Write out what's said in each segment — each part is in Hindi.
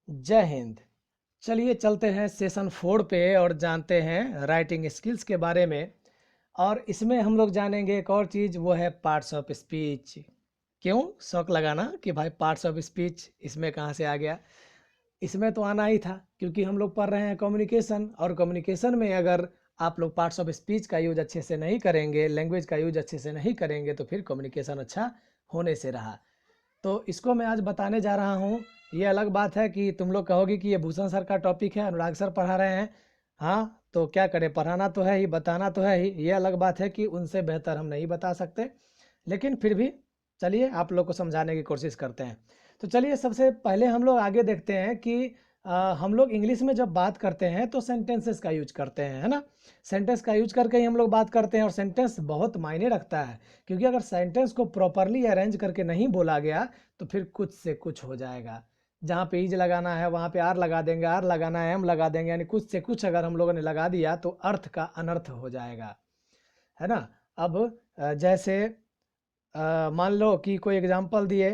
जय हिंद। चलिए चलते हैं सेशन 4 पे और जानते हैं राइटिंग स्किल्स के बारे में। और इसमें हम लोग जानेंगे एक और चीज़, वो है पार्ट्स ऑफ स्पीच। क्यों शौक लगाना कि भाई पार्ट्स ऑफ स्पीच इसमें कहाँ से आ गया। इसमें तो आना ही था क्योंकि हम लोग पढ़ रहे हैं कम्युनिकेशन, और कम्युनिकेशन में अगर आप लोग पार्ट्स ऑफ स्पीच का यूज अच्छे से नहीं करेंगे, लैंग्वेज का यूज अच्छे से नहीं करेंगे, तो फिर कम्युनिकेशन अच्छा होने से रहा। तो इसको मैं आज बताने जा रहा हूँ। ये अलग बात है कि तुम लोग कहोगे कि ये भूषण सर का टॉपिक है, अनुराग सर पढ़ा रहे हैं। हाँ, तो क्या करें, पढ़ाना तो है ही, बताना तो है ही। ये अलग बात है कि उनसे बेहतर हम नहीं बता सकते, लेकिन फिर भी चलिए आप लोग को समझाने की कोशिश करते हैं। तो चलिए सबसे पहले हम लोग आगे देखते हैं कि हम लोग इंग्लिश में जब बात करते हैं तो सेंटेंसेस का यूज करते हैं, है ना। सेंटेंस का यूज करके ही हम लोग बात करते हैं, और सेंटेंस बहुत मायने रखता है। क्योंकि अगर सेंटेंस को प्रॉपरली अरेंज करके नहीं बोला गया तो फिर कुछ से कुछ हो जाएगा। जहाँ पे इज लगाना है वहाँ पे आर लगा देंगे, आर लगाना है एम लगा देंगे, यानी कुछ से कुछ अगर हम लोगों ने लगा दिया तो अर्थ का अनर्थ हो जाएगा, है ना। अब जैसे मान लो कि कोई एग्जांपल दिए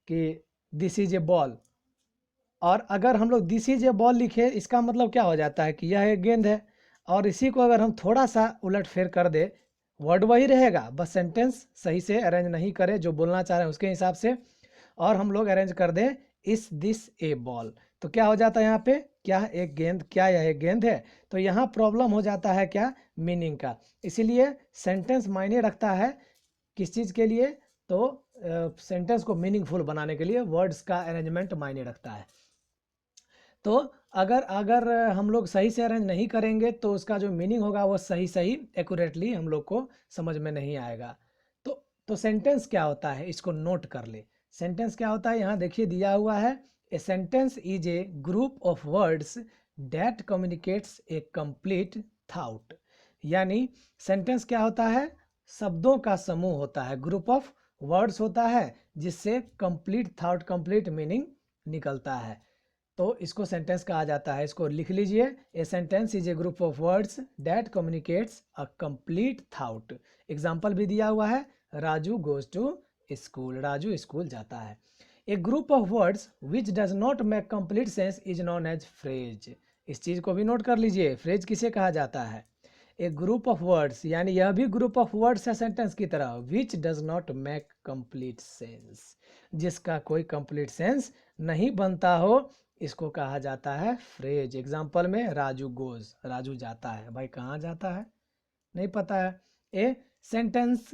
कि दिस इज ए बॉल, और अगर हम लोग दिस इज ए बॉल लिखे, इसका मतलब क्या हो जाता है कि यह एक गेंद है। और इसी को अगर हम थोड़ा सा उलट फेर कर दे, वर्ड वही रहेगा, बस सेंटेंस सही से अरेंज नहीं करे जो बोलना चाह रहे हैं उसके हिसाब से, और हम लोग अरेंज कर दें इस दिस ए बॉल, तो क्या हो जाता है यहाँ पे, क्या एक गेंद, क्या यह एक गेंद है। तो यहाँ प्रॉब्लम हो जाता है क्या, मीनिंग का। इसीलिए सेंटेंस मायने रखता है किस चीज़ के लिए, तो सेंटेंस को मीनिंगफुल बनाने के लिए वर्ड्स का अरेंजमेंट मायने रखता है। तो अगर अगर हम लोग सही से अरेंज नहीं करेंगे तो उसका जो मीनिंग होगा वो सही सही एक्यूरेटली हम लोग को समझ में नहीं आएगा। तो सेंटेंस क्या होता है, इसको नोट कर ले। सेंटेंस क्या होता है, यहाँ देखिए दिया हुआ है, a sentence is a group of words that communicates A complete thought. यानी सेंटेंस क्या होता है, शब्दों का समूह होता है, ग्रुप ऑफ वर्ड्स होता है, जिससे कंप्लीट थाउट, कंप्लीट मीनिंग निकलता है। तो इसको सेंटेंस कहा जाता है। इसको लिख लीजिए, a sentence is a group of words that communicates a complete thought. Example भी दिया हुआ है, Raju goes to school, Raju school जाता है। A group of words which does not make complete sense is known as phrase. इस चीज को भी नोट कर लीजिए, फ्रेज किसे कहा जाता है। ए ग्रुप ऑफ वर्ड्स, यानी यह भी ग्रुप ऑफ वर्ड्स है सेंटेंस की तरह, विच does not make complete sense, जिसका कोई कंप्लीट सेंस नहीं बनता हो, इसको कहा जाता है फ्रेज। एग्जाम्पल में राजू गोज, राजू जाता है, भाई कहाँ जाता है नहीं पता है। A sentence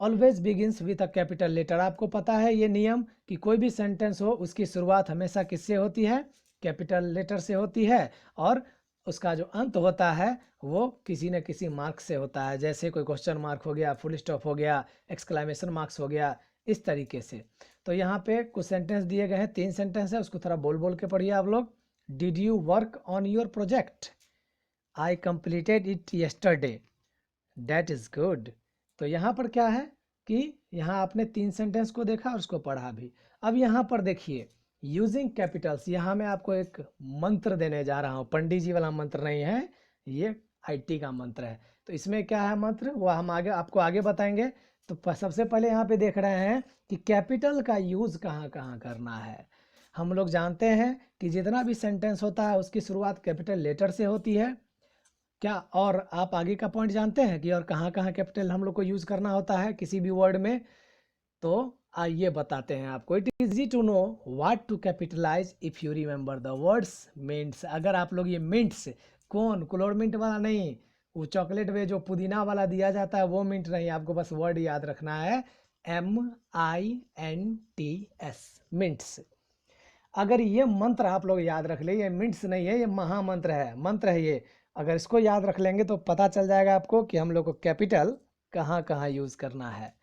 always begins with a capital letter. आपको पता है ये नियम कि कोई भी सेंटेंस हो उसकी शुरुआत हमेशा किससे होती है, कैपिटल लेटर से होती है, और उसका जो अंत होता है वो किसी न किसी मार्क से होता है। जैसे कोई क्वेश्चन मार्क हो गया, फुल स्टॉप हो गया, एक्सक्लेमेशन मार्क्स हो गया, इस तरीके से। तो यहाँ पे कुछ सेंटेंस दिए गए हैं, 3 सेंटेंस है, उसको थोड़ा बोल बोल के पढ़िए आप लोग। Did you work on your project, I completed it yesterday, that is good. तो यहाँ पर क्या है कि यहाँ आपने 3 सेंटेंस को देखा और उसको पढ़ा भी। अब यहाँ पर देखिए यूजिंग कैपिटल्स, यहाँ मैं आपको एक मंत्र देने जा रहा हूँ, पंडित जी वाला मंत्र नहीं है, ये आईटी का मंत्र है। तो इसमें क्या है मंत्र, वो हम आगे आपको आगे बताएंगे। तो सबसे पहले यहाँ पे देख रहे हैं कि कैपिटल का यूज कहाँ कहाँ करना है। हम लोग जानते हैं कि जितना भी सेंटेंस होता है उसकी शुरुआत कैपिटल लेटर से होती है। क्या और आप आगे का पॉइंट जानते हैं कि और कहाँ कहाँ कैपिटल हम लोग को यूज करना होता है किसी भी वर्ड में। तो आइए बताते हैं आपको। It is easy to know what to capitalise if you remember the words mints. अगर आप लोग ये मिंट्स, कौन क्लोर मिंट वाला नहीं, वो चॉकलेट में जो पुदीना वाला दिया जाता है वो मिंट नहीं, आपको बस वर्ड याद रखना है, MINTS, मिंट्स। अगर ये मंत्र आप लोग याद रख ले, ये मिंट्स नहीं है, ये महामंत्र है, मंत्र है ये। अगर इसको याद रख लेंगे तो पता चल जाएगा आपको कि हम लोग को कैपिटल कहाँ कहाँ यूज करना है।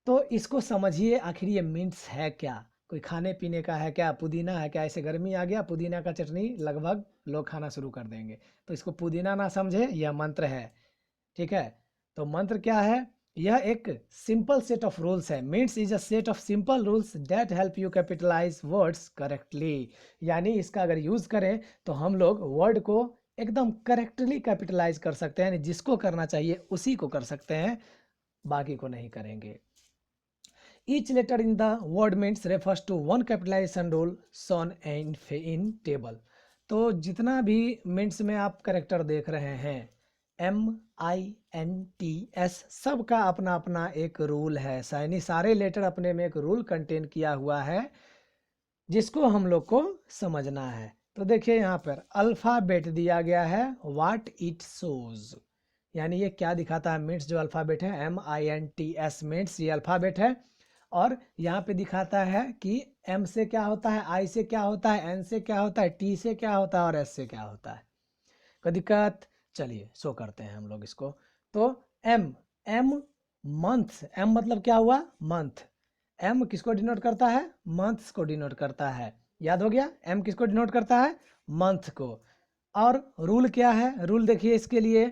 तो इसको समझिए, आखिर ये मिंट्स है क्या, कोई खाने पीने का है क्या, पुदीना है क्या। ऐसे गर्मी आ गया, पुदीना का चटनी लगभग लोग खाना शुरू कर देंगे, तो इसको पुदीना ना समझे, यह मंत्र है, ठीक है। तो मंत्र क्या है, यह एक सिंपल सेट ऑफ रूल्स है। Means is a set of simple rules that help you capitalise words correctly. यानी इसका अगर यूज करें तो हम लोग वर्ड को एकदम करेक्टली कैपिटलाइज कर सकते हैं, यानी जिसको करना चाहिए उसी को कर सकते हैं, बाकी को नहीं करेंगे। Each letter in the word means refers to one capitalisation rule shown in table. तो जितना भी मिनट्स में आप करेक्टर देख रहे हैं, MINTS, सबका अपना अपना एक रूल है, यानी सारे लेटर अपने में एक रूल कंटेन किया हुआ है जिसको हम लोग को समझना है। तो देखिए यहाँ पर अल्फ़ाबेट दिया गया है, व्हाट इट शोज, यानी ये क्या दिखाता है। मिनट्स जो अल्फ़ाबेट है MINTS मिनट्स, ये अल्फ़ाबेट है। और यहाँ पे दिखाता है कि M से क्या होता है, I से क्या होता है, N से क्या होता है, T से क्या होता है और S से क्या होता है। कोई दिक्कत? चलिए शो करते हैं हम लोग इसको। तो M मंथ, M मतलब क्या हुआ, मंथ। M किसको डिनोट करता है, मंथ्स को डिनोट करता है। याद हो गया, M किसको डिनोट करता है, मंथ को। और रूल क्या है, रूल देखिए इसके लिए,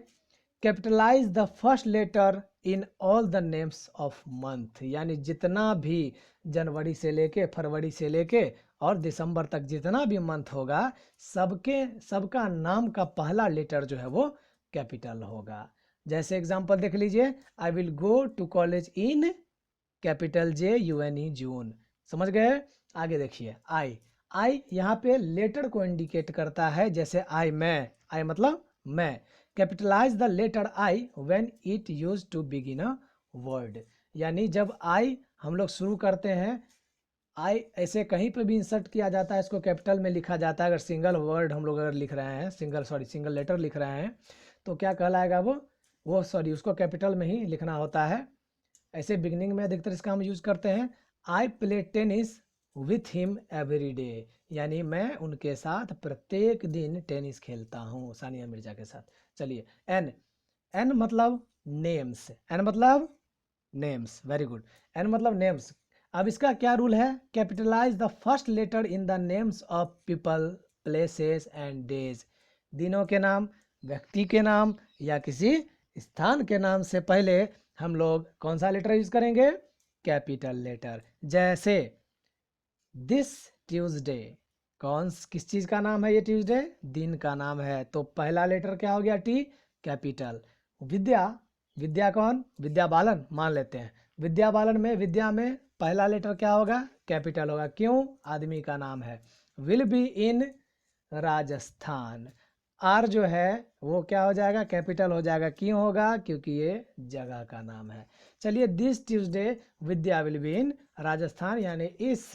capitalise the first letter in all the names of month, यानी जितना भी जनवरी से लेके फरवरी से लेके और दिसंबर तक जितना भी मंथ होगा, सबका नाम का पहला लेटर जो है वो कैपिटल होगा। जैसे एग्जांपल देख लीजिए, I will go to college in capital JUNE June. समझ गए? आगे देखिए, आई यहाँ पे लेटर को इंडिकेट करता है, जैसे आई मतलब मैं। Capitalise the letter I when it use to begin a word, यानी जब आई हम लोग शुरू करते हैं, आई ऐसे कहीं पे भी इंसर्ट किया जाता है, इसको कैपिटल में लिखा जाता है। अगर सिंगल वर्ड हम लोग अगर लिख रहे हैं, सिंगल लेटर लिख रहे हैं, तो क्या कहलाएगा वो उसको कैपिटल में ही लिखना होता है। ऐसे बिगनिंग में अधिकतर इसका हम यूज़ करते हैं। I play tennis with him every day, यानी मैं उनके साथ प्रत्येक दिन टेनिस खेलता हूँ, सानिया मिर्जा के साथ। चलिए, एन मतलब नेम्स, वेरी गुड। एन मतलब नेम्स। अब इसका क्या रूल है, capitalise the first letter in the names of people, places and days. दिनों के नाम, व्यक्ति के नाम या किसी स्थान के नाम से पहले हम लोग कौन सा लेटर यूज करेंगे, कैपिटल लेटर। जैसे दिस ट्यूसडे, किस चीज का नाम है ये, ट्यूसडे दिन का नाम है, तो पहला लेटर क्या हो गया, T, कैपिटल। विद्या कौन, विद्या बालन मान लेते हैं। विद्या में पहला लेटर क्या होगा, कैपिटल होगा। क्यों, आदमी का नाम है। Will be in Rajasthan, are जो है वो क्या हो जाएगा, कैपिटल हो जाएगा। क्यों होगा, क्योंकि ये जगह का नाम है। चलिए, this Tuesday Vidya will be in Rajasthan, यानी इस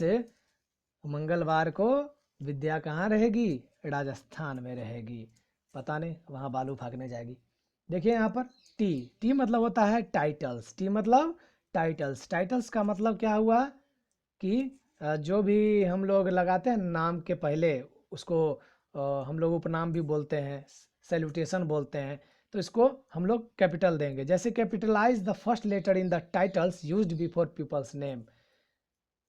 मंगलवार को विद्या कहाँ रहेगी, राजस्थान में रहेगी। पता नहीं, वहाँ बालू फाकने जाएगी। देखिए यहाँ पर टी मतलब होता है टाइटल्स। टी मतलब टाइटल्स का मतलब क्या हुआ कि जो भी हम लोग लगाते हैं नाम के पहले, उसको हम लोग उपनाम भी बोलते हैं, सैल्यूटेशन बोलते हैं, तो इसको हम लोग कैपिटल देंगे। जैसे capitalise the first letter in the titles used before people's name,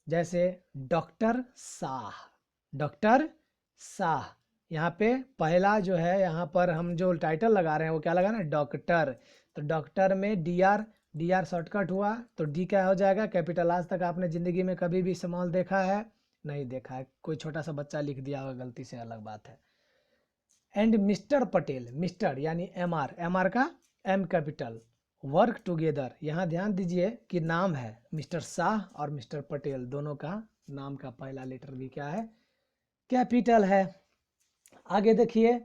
जैसे डॉक्टर शाह, यहाँ पे पहला जो है, यहाँ पर हम जो टाइटल लगा रहे हैं वो क्या लगा रहे हैं, डॉक्टर। तो डॉक्टर में डी आर शॉर्टकट हुआ, तो डी क्या हो जाएगा, कैपिटल। आज तक आपने ज़िंदगी में कभी भी स्मॉल देखा है, नहीं देखा है, कोई छोटा सा बच्चा लिख दिया होगा गलती से, अलग बात है। एंड मिस्टर पटेल, मिस्टर यानी एम आर का एम कैपिटल। वर्क टुगेदर, यहाँ ध्यान दीजिए कि नाम है, मिस्टर शाह और मिस्टर पटेल दोनों का नाम का पहला लेटर भी क्या है, कैपिटल है। आगे देखिए,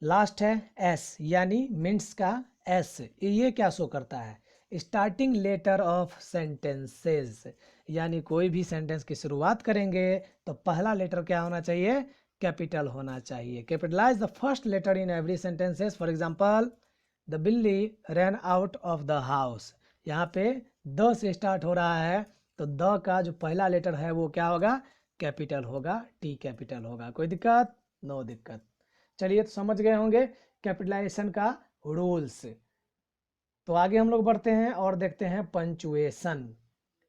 लास्ट है एस, यानी मिनट्स का एस। ये क्या शो करता है, स्टार्टिंग लेटर ऑफ सेंटेंसेस, यानी कोई भी सेंटेंस की शुरुआत करेंगे तो पहला लेटर क्या होना चाहिए, कैपिटल होना चाहिए। Capitalize the first letter in every sentences. For example, the billi ran out of the house, यहाँ पे द से स्टार्ट हो रहा है, तो द का जो पहला लेटर है वो क्या होगा, कैपिटल होगा, टी कैपिटल होगा। कोई दिक्कत, नो दिक्कत। चलिए, तो समझ गए होंगे कैपिटलाइजेशन का रूल्स। तो आगे हम लोग बढ़ते हैं और देखते हैं पंचुएशन।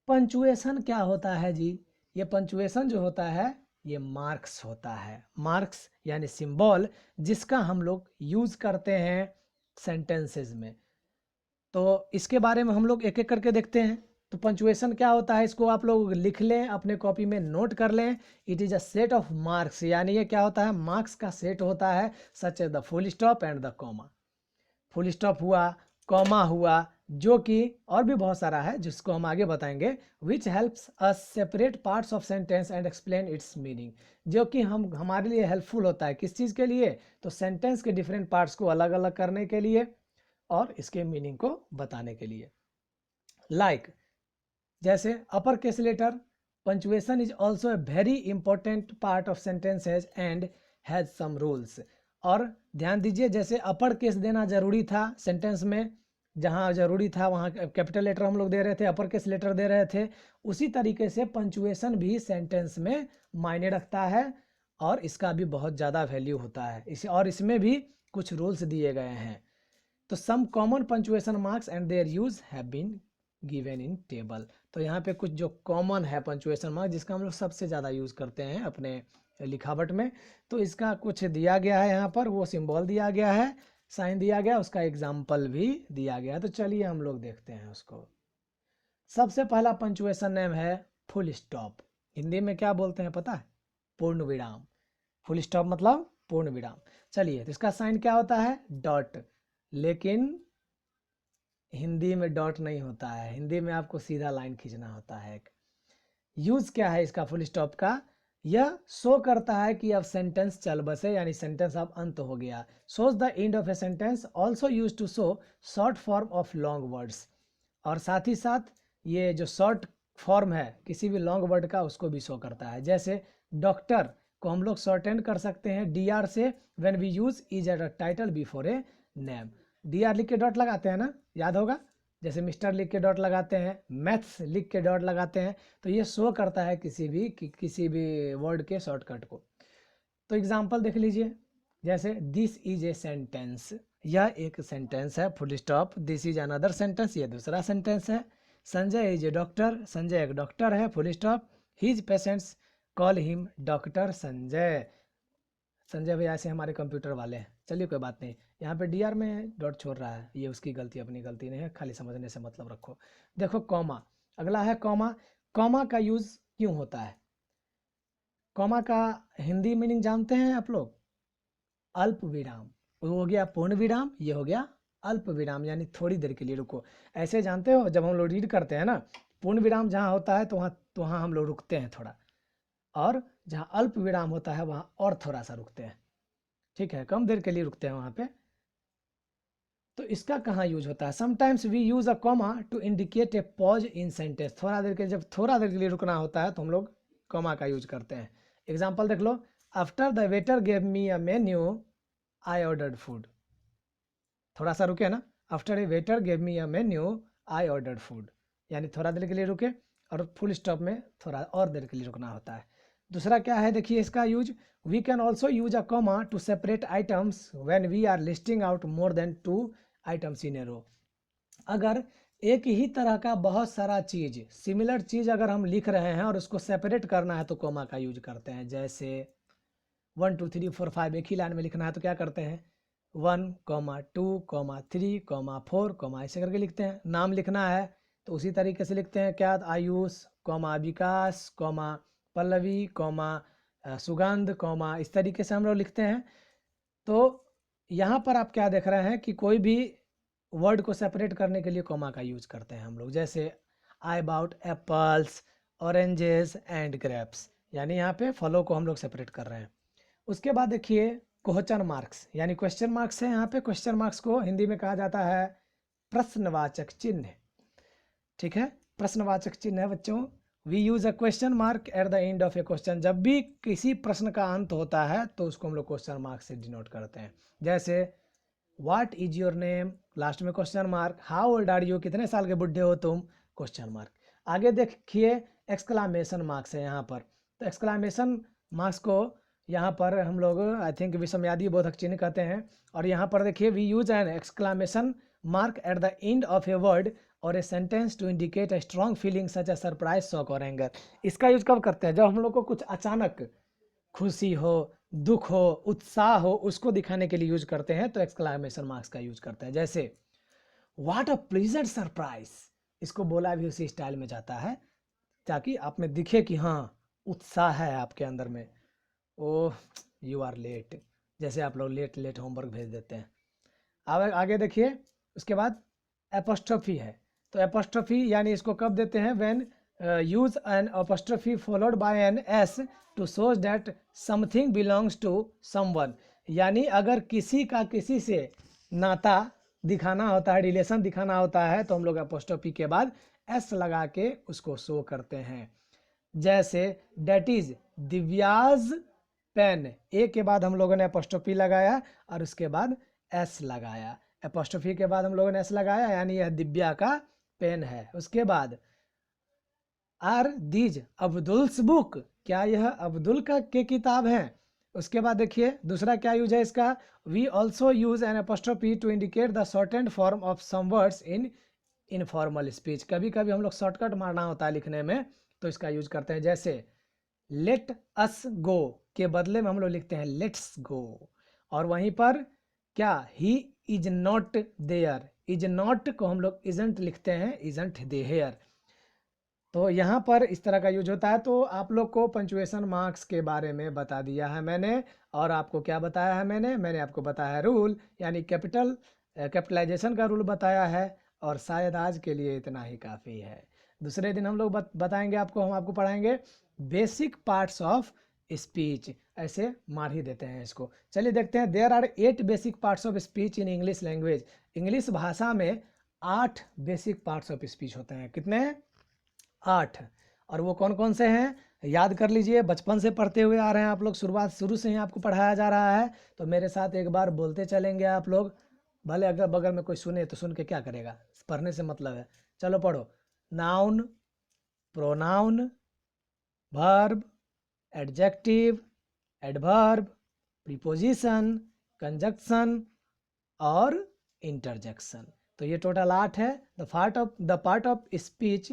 पंचुएशन क्या होता है जी, ये पंचुएशन जो होता है ये मार्क्स होता है। मार्क्स यानी सिंबल, जिसका हम लोग यूज करते हैं सेंटेंसेस में। तो इसके बारे में हम लोग एक एक करके देखते हैं। तो पंचुएशन क्या होता है, इसको आप लोग लिख लें, अपने कॉपी में नोट कर लें। It is a set of marks, यानी ये क्या होता है, मार्क्स का सेट होता है, such as the full stop and the comma. Full stop हुआ, कॉमा हुआ, जो कि और भी बहुत सारा है जिसको हम आगे बताएंगे, which helps us separate parts of sentence and explain it's meaning, जो कि हम हमारे लिए हेल्पफुल होता है किस चीज़ के लिए, तो सेंटेंस के डिफरेंट पार्ट्स को अलग अलग करने के लिए और इसके मीनिंग को बताने के लिए। लाइक जैसे upper case letter punctuation is also a very important part of sentences and has some rules. और ध्यान दीजिए, जैसे अपर केस देना जरूरी था सेंटेंस में, जहाँ जरूरी था वहाँ कैपिटल लेटर हम लोग दे रहे थे, अपर केस लेटर दे रहे थे, उसी तरीके से पंचुएशन भी सेंटेंस में मायने रखता है और इसका भी बहुत ज़्यादा वैल्यू होता है। और इसमें भी कुछ रूल्स दिए गए हैं। तो some common punctuation marks and their use have been given in table. तो यहाँ पे कुछ जो कॉमन है पंचुएशन मार्क जिसका हम लोग सबसे ज़्यादा यूज़ करते हैं अपने लिखावट में, तो इसका कुछ दिया गया है यहाँ पर, वो सिंबल दिया गया है, साइन दिया गया, उसका एग्जाम्पल भी दिया गया है। तो चलिए हम लोग देखते हैं उसको। सबसे पहला पंचुएशन नेम है फुल स्टॉप। हिंदी में क्या बोलते हैं पता है? पूर्ण विराम। फुल स्टॉप मतलब पूर्ण विराम। चलिए, तो इसका साइन क्या होता है? डॉट। लेकिन हिंदी में डॉट नहीं होता है, हिंदी में आपको सीधा लाइन खींचना होता है। यूज क्या है इसका फुल स्टॉप का? यह शो करता है कि अब सेंटेंस चल बसे, यानी सेंटेंस अब अंत हो गया। Shows the end of a sentence, also use to show short form of long words. और साथ ही साथ ये जो शॉर्ट फॉर्म है किसी भी लॉन्ग वर्ड का, उसको भी शो करता है। जैसे डॉक्टर को हम लोग शॉर्टेंड कर सकते हैं डी से, when we use is at a title before a name. D लिख के डॉट लगाते हैं ना, याद होगा, जैसे मिस्टर लिख के डॉट लगाते हैं, मैथ्स लिख के डॉट लगाते हैं, तो ये शो करता है किसी भी वर्ड के शॉर्टकट को। तो एग्जांपल देख लीजिए, जैसे दिस इज ए सेंटेंस, यह एक सेंटेंस है, full stop. This is another sentence, ये दूसरा सेंटेंस है। Sanjay is a doctor, Sanjay एक डॉक्टर है, full stop. His patients call him doctor Sanjay. Sanjay भैया ऐसे हमारे कंप्यूटर वाले हैं। चलिए कोई बात नहीं, यहाँ पे डी में डॉट छोड़ रहा है, ये उसकी गलती, अपनी गलती नहीं है, खाली समझने से मतलब रखो। देखो कॉमा, अगला है कॉमा। कॉमा का यूज क्यों होता है? कॉमा का हिंदी मीनिंग जानते हैं आप लोग? अल्प विराम। वो हो गया पूर्ण विराम, ये हो गया अल्प विराम, यानी थोड़ी देर के लिए रुको। ऐसे जानते हो जब हम लोग रीड करते हैं ना, पूर्ण विराम जहाँ होता है तो वहाँ हम लोग रुकते हैं थोड़ा, और जहाँ अल्प विराम होता है वहाँ और थोड़ा सा रुकते हैं। ठीक है, कम देर के लिए रुकते हैं वहाँ पे। तो इसका कहाँ यूज होता है? Sometimes we use a comma to indicate a pause in sentence. जब थोड़ा देर के लिए रुकना होता है तो हम लोग कॉमा का यूज करते हैं। एग्जाम्पल देख लो, after the waiter gave me a menu I ordered food. थोड़ा सा रुके ना, after a waiter gave me a menu I ordered food, यानी थोड़ा देर के लिए रुके, और फुल स्टॉप में थोड़ा और देर के लिए रुकना होता है। दूसरा क्या है, देखिए इसका use, we can also use a comma to separate items when we are listing out more than 2 items in a row. अगर एक ही तरह का बहुत सारा चीज, सिमिलर चीज अगर हम लिख रहे हैं और उसको सेपरेट करना है तो कॉमा का यूज करते हैं। जैसे 1 2 3 4 5 एक ही लाइन में लिखना है तो क्या करते हैं? 1 2 3 4 ऐसे करके लिखते हैं। नाम लिखना है तो उसी तरीके से लिखते हैं, क्या? आयुष विकास पल्लवी सुगंध इस तरीके से हम लोग लिखते हैं। तो यहाँ पर आप क्या देख रहे हैं कि कोई भी वर्ड को सेपरेट करने के लिए कॉमा का यूज करते हैं हम लोग। जैसे I bought apples oranges and grapes, यानी यहाँ पे फलों को हम लोग सेपरेट कर रहे हैं। उसके बाद देखिए क्वेश्चन मार्क्स, यानी क्वेश्चन मार्क्स है। यहाँ पे क्वेश्चन मार्क्स को हिंदी में कहा जाता है प्रश्नवाचक चिन्ह। ठीक है, प्रश्नवाचक चिन्ह है बच्चों। We use a question mark at the end of a question. जब भी किसी प्रश्न का अंत होता है तो उसको हम लोग क्वेश्चन मार्क से डिनोट करते हैं। जैसे what is your name, last में question mark. How old are you, कितने साल के बुढ़े हो तुम, क्वेश्चन मार्क। आगे देखिए एक्सक्लामेशन मार्क्स है यहाँ पर। तो एक्सक्लामेशन मार्क्स को यहाँ पर हम लोग आई थिंक विषमयादी बोधक चिन्ह कहते हैं। और यहाँ पर देखिए we use an exclamation mark at the end of a word और a sentence to indicate a strong feeling such a surprise, shock और एंगर। इसका यूज कब करते हैं? जब हम लोग को कुछ अचानक खुशी हो, दुख हो, उत्साह हो, उसको दिखाने के लिए यूज करते हैं, तो एक्सक्लामेशन मार्क्स का यूज करते हैं। जैसे व्हाट अ प्लीजेंट सरप्राइज, इसको बोला भी उसी स्टाइल में जाता है ताकि आप में दिखे कि हाँ उत्साह है आपके अंदर में। ओह यू आर लेट, जैसे आप लोग लेट लेट होमवर्क भेज देते हैं। अब आगे देखिए, उसके बाद एपोस्ट्रोफी है। तो एपोस्ट्रोफी यानी इसको कब देते हैं, when use an apostrophe followed by an S to shows that something belongs to someone. यानी अगर किसी का किसी से नाता दिखाना होता है, रिलेशन दिखाना होता है, तो हम लोग एपोस्ट्रोफी के बाद एस लगा के उसको शो करते हैं। जैसे डेट इज दिव्याज पेन, ए के बाद हम लोगों ने एपोस्ट्रोफी लगाया और उसके बाद एस लगाया। एपोस्ट्रोफी के बाद हम लोगों ने एस लगाया, यानी यह दिव्या का पेन है। उसके बाद आर दीज अब्दुल्स बुक, क्या यह अब्दुल का के किताब है। उसके बाद देखिए दूसरा क्या यूज है इसका, we also use an apostrophe to indicate the shortened form of some words in informal speech. कभी कभी हम लोग शॉर्टकट मारना होता है लिखने में, तो इसका यूज करते हैं। जैसे लेट अस गो के बदले में हम लोग लिखते हैं लेट्स गो। और वहीं पर क्या, he is not there, is not को हम लोग इजंट लिखते हैं, इजंट देयर। तो यहाँ पर इस तरह का यूज होता है। तो आप लोग को पंचुएशन मार्क्स के बारे में बता दिया है मैंने। और आपको क्या बताया है मैंने आपको बताया है रूल, यानी कैपिटलाइजेशन का रूल बताया है। और शायद आज के लिए इतना ही काफ़ी है। दूसरे दिन हम लोग बताएंगे आपको, हम आपको पढ़ाएंगे बेसिक पार्ट्स ऑफ स्पीच। ऐसे मार ही देते हैं इसको। चलिए देखते हैं, there are 8 basic parts of speech in English language. English भाषा में 8 बेसिक पार्ट्स ऑफ स्पीच होते हैं। कितने हैं? 8। और वो कौन कौन से हैं, याद कर लीजिए। बचपन से पढ़ते हुए आ रहे हैं आप लोग, शुरू से ही आपको पढ़ाया जा रहा है। तो मेरे साथ एक बार बोलते चलेंगे आप लोग, भले अगर बगल में कोई सुने तो सुन के क्या करेगा, पढ़ने से मतलब है। चलो पढ़ो। Noun, pronoun, verb, adjective, adverb, preposition, conjunction और इंटरजेक्शन। तो ये टोटल 8 है। The part of speech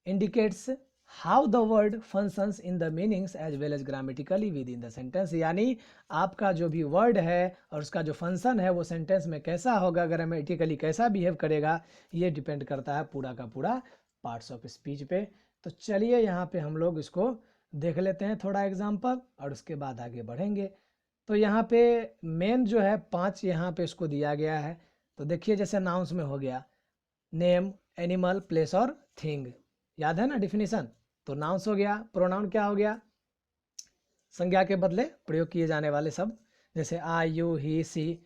indicates how the word functions in the meanings as well as grammatically within the sentence। यानी आपका जो भी वर्ड है और उसका जो फंक्शन है वो सेंटेंस में कैसा होगा, ग्रामेटिकली कैसा बिहेव करेगा, ये डिपेंड करता है पूरा का पूरा पार्ट्स ऑफ स्पीच पे। तो चलिए यहाँ पे हम लोग इसको देख लेते हैं थोड़ा एग्जाम्पल, और उसके बाद आगे बढ़ेंगे। तो यहाँ पे मेन जो है 5 यहाँ पे इसको दिया गया है। तो देखिए जैसे नाउन्स में हो गया नेम, एनिमल, प्लेस और थिंग, याद है ना डिफिनीशन। तो नाउन्स हो गया। प्रोनाउन क्या हो गया, संज्ञा के बदले प्रयोग किए जाने वाले शब्द, जैसे आई, यू, ही, सी।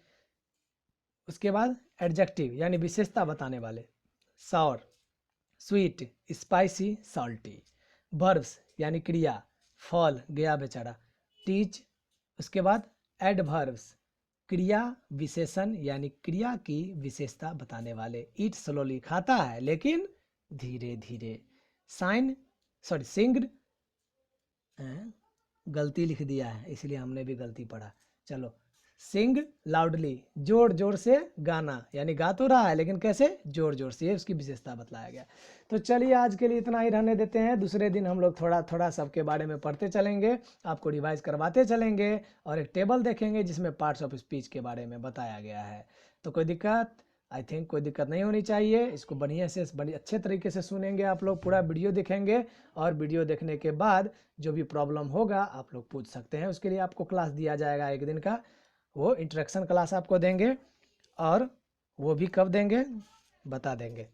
उसके बाद एडजेक्टिव यानी विशेषता बताने वाले, सावर, स्वीट, स्पाइसी, सॉल्टी। वर्ब्स यानी क्रिया, फॉल, गया बेचारा, टीच। उसके बाद एडवर्ब्स, क्रिया विशेषण यानी क्रिया की विशेषता बताने वाले, ईट स्लोली, खाता है लेकिन धीरे धीरे। सिंग, गलती लिख दिया है इसलिए हमने भी गलती पढ़ा। चलो, सिंग लाउडली, जोर जोर से गाना, यानी गा तो रहा है लेकिन कैसे, जोर जोर से, ये उसकी विशेषता बताया गया। तो चलिए आज के लिए इतना ही रहने देते हैं। दूसरे दिन हम लोग थोड़ा थोड़ा सबके बारे में पढ़ते चलेंगे, आपको रिवाइज करवाते चलेंगे और एक टेबल देखेंगे जिसमें पार्ट्स ऑफ स्पीच के बारे में बताया गया है। तो कोई दिक्कत, आई थिंक कोई दिक्कत नहीं होनी चाहिए। इसको बढ़िया से बड़ी अच्छे तरीके से सुनेंगे आप लोग, पूरा वीडियो देखेंगे और वीडियो देखने के बाद जो भी प्रॉब्लम होगा आप लोग पूछ सकते हैं। उसके लिए आपको क्लास दिया जाएगा 1 दिन का, वो इंट्रोडक्शन क्लास आपको देंगे। और वो भी कब देंगे बता देंगे,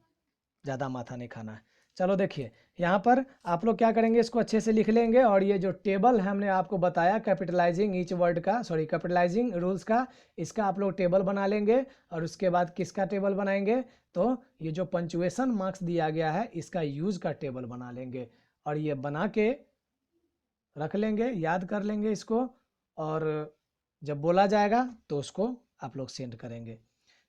ज़्यादा माथा नहीं खाना है। चलो देखिए यहाँ पर आप लोग क्या करेंगे, इसको अच्छे से लिख लेंगे। और ये जो टेबल हमने आपको बताया कैपिटलाइजिंग ईच वर्ड का, कैपिटलाइजिंग रूल्स का, इसका आप लोग टेबल बना लेंगे। और उसके बाद किसका टेबल बनाएंगे, तो ये जो पंचुएशन मार्क्स दिया गया है इसका यूज का टेबल बना लेंगे। और ये बना के रख लेंगे, याद कर लेंगे इसको, और जब बोला जाएगा तो उसको आप लोग सेंड करेंगे।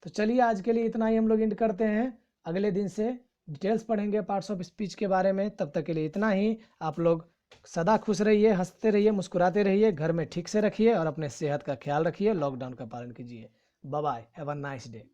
तो चलिए आज के लिए इतना ही हम लोग एंड करते हैं। अगले दिन से डिटेल्स पढ़ेंगे पार्ट्स ऑफ स्पीच के बारे में। तब तक के लिए इतना ही। आप लोग सदा खुश रहिए, हंसते रहिए, मुस्कुराते रहिए, घर में ठीक से रखिए और अपने सेहत का ख्याल रखिए, लॉकडाउन का पालन कीजिए। Bye bye, have a nice day.